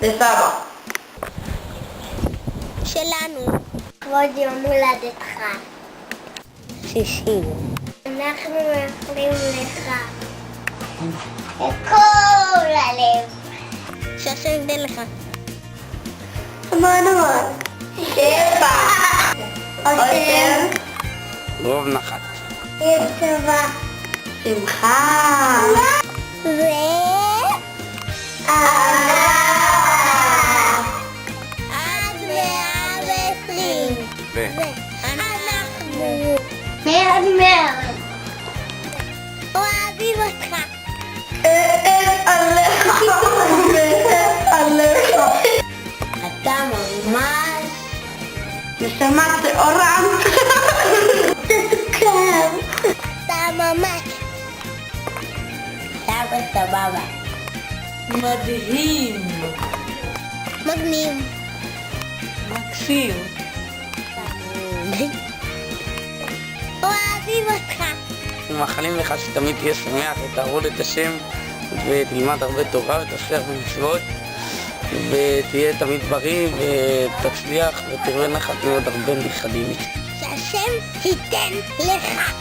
לסבא. שלנו. כבוד יום הולדתך. 60. אנחנו מאחלים לך כל הלב. שהשם יגדל לך. המון המון. שפע. עושר. רוב נחת. יצבה. שמחה. עד 120. אנחנו עד 100. אוהבים אותך. עליך. עליך. אתה ממש נשמה שעורה. תתוקם. אתה ממש סבא סבבה. מדהים. מגניב. מקסים. אוהבים אותך. אנחנו מאחלים לך שתמיד תהיה שמח ותעבוד את השם ותלמד הרבה תורה ותעשה הרבה מצוות ותהיה תמיד בריא ותצליח ותראה נחת מאוד הרבה נכדים. שהשם ייתן לך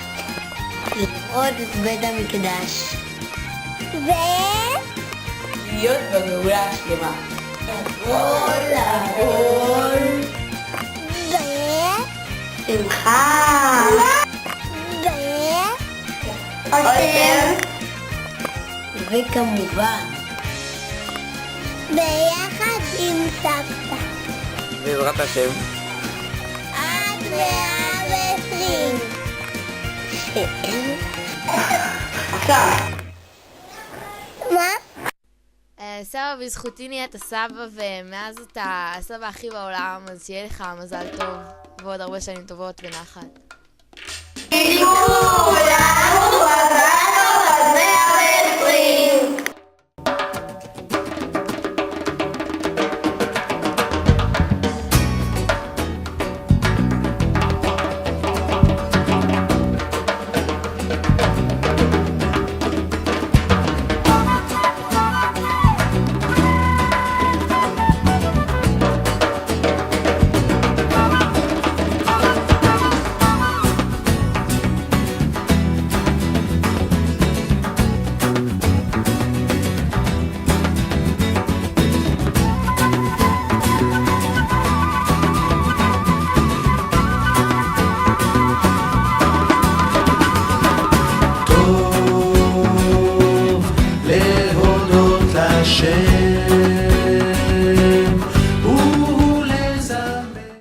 לראות את בית המקדש להיות בגאולה השלמה. שמחה. עושר. וכמובן ביחד עם סבתא בעזרת השם. עד 120. עכשיו. מה? סבא, בזכותי נהיית סבא, ומאז אתה הסבא הכי בעולם, אז שיהיה לך מזל טוב ועוד הרבה שנים טובות ונחת. דיבור.